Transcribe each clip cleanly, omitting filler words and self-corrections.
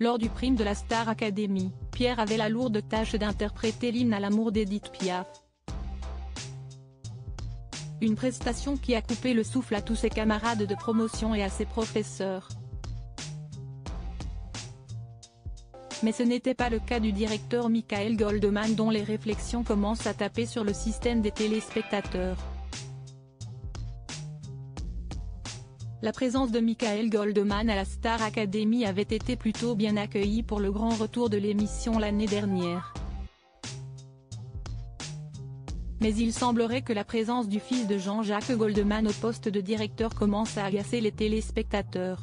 Lors du prime de la Star Academy, Pierre avait la lourde tâche d'interpréter l'hymne à l'amour d'Édith Piaf. Une prestation qui a coupé le souffle à tous ses camarades de promotion et à ses professeurs. Mais ce n'était pas le cas du directeur Michael Goldman, dont les réflexions commencent à taper sur le système des téléspectateurs. La présence de Michael Goldman à la Star Academy avait été plutôt bien accueillie pour le grand retour de l'émission l'année dernière. Mais il semblerait que la présence du fils de Jean-Jacques Goldman au poste de directeur commence à agacer les téléspectateurs.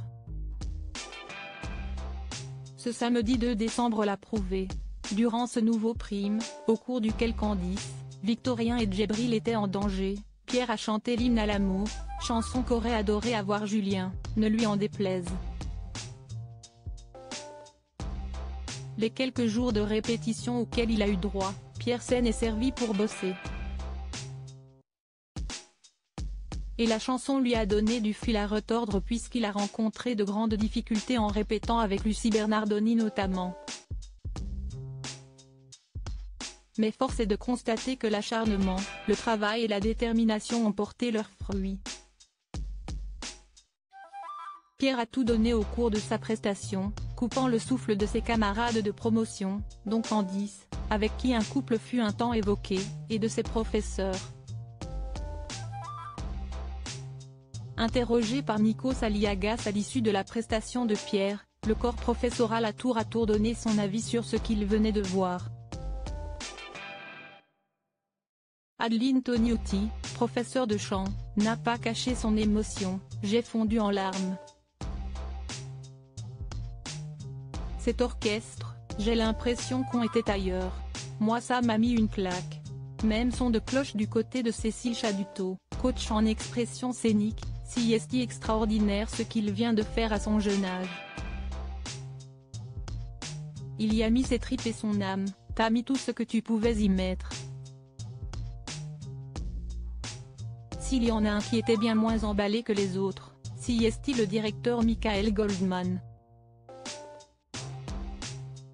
Ce samedi 2 décembre l'a prouvé. Durant ce nouveau prime, au cours duquel Candice, Victorien et Djibril étaient en danger, Pierre a chanté l'hymne à l'amour, chanson qu'aurait adoré avoir Julien, ne lui en déplaise. Les quelques jours de répétition auxquels il a eu droit, Pierre s'en est servi pour bosser. Et la chanson lui a donné du fil à retordre puisqu'il a rencontré de grandes difficultés en répétant avec Lucie Bernardoni notamment. Mais force est de constater que l'acharnement, le travail et la détermination ont porté leurs fruits. Pierre a tout donné au cours de sa prestation, coupant le souffle de ses camarades de promotion, dont Candice, avec qui un couple fut un temps évoqué, et de ses professeurs. Interrogé par Nikos Aliagas à l'issue de la prestation de Pierre, le corps professoral a tour à tour donné son avis sur ce qu'il venait de voir. Adeline Tognotti, professeure de chant, n'a pas caché son émotion: « J'ai fondu en larmes. Cet orchestre, j'ai l'impression qu'on était ailleurs. Moi ça m'a mis une claque. » Même son de cloche du côté de Cécile Chaduteau, coach en expression scénique: « Si est extraordinaire ce qu'il vient de faire à son jeune âge. Il y a mis ses tripes et son âme, t'as mis tout ce que tu pouvais y mettre. » S'il y en a un qui était bien moins emballé que les autres, si est le directeur Michael Goldman.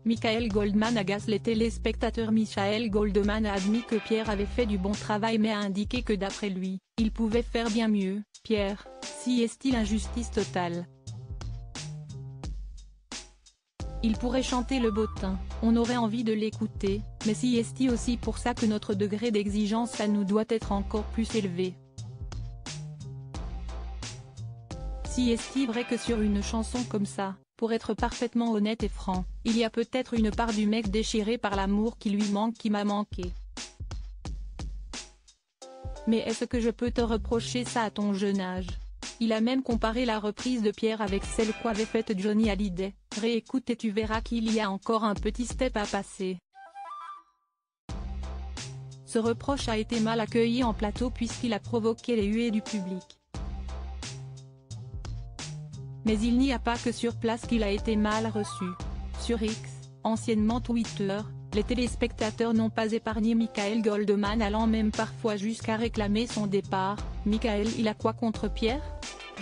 Michael Goldman agace les téléspectateurs. Michael Goldman a admis que Pierre avait fait du bon travail mais a indiqué que d'après lui, il pouvait faire bien mieux. Pierre, si est-il injustice totale. Il pourrait chanter le bottin, on aurait envie de l'écouter, mais si est aussi pour ça que notre degré d'exigence à nous doit être encore plus élevé. Si est vrai que sur une chanson comme ça, pour être parfaitement honnête et franc, il y a peut-être une part du mec déchiré par l'amour qui lui manque qui m'a manqué. Mais est-ce que je peux te reprocher ça à ton jeune âge? Il a même comparé la reprise de Pierre avec celle qu'avait faite Johnny Hallyday. Réécoute et tu verras qu'il y a encore un petit step à passer. Ce reproche a été mal accueilli en plateau puisqu'il a provoqué les huées du public. Mais il n'y a pas que sur place qu'il a été mal reçu. Sur X, anciennement Twitter, les téléspectateurs n'ont pas épargné Michael Goldman, allant même parfois jusqu'à réclamer son départ. Michael, il a quoi contre Pierre?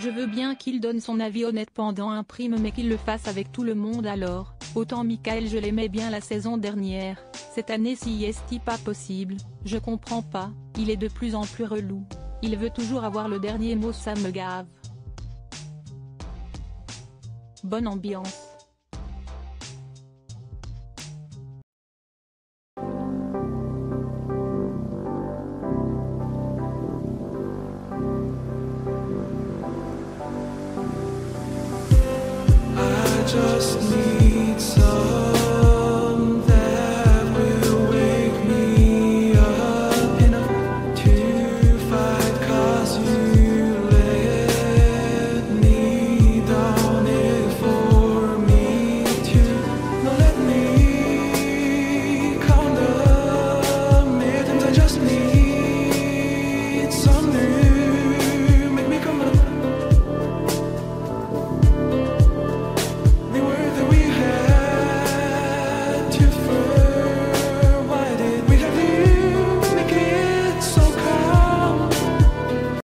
Je veux bien qu'il donne son avis honnête pendant un prime mais qu'il le fasse avec tout le monde alors. Autant Michael je l'aimais bien la saison dernière, cette année si est pas possible, je comprends pas, il est de plus en plus relou. Il veut toujours avoir le dernier mot, ça me gave. Bonne ambiance.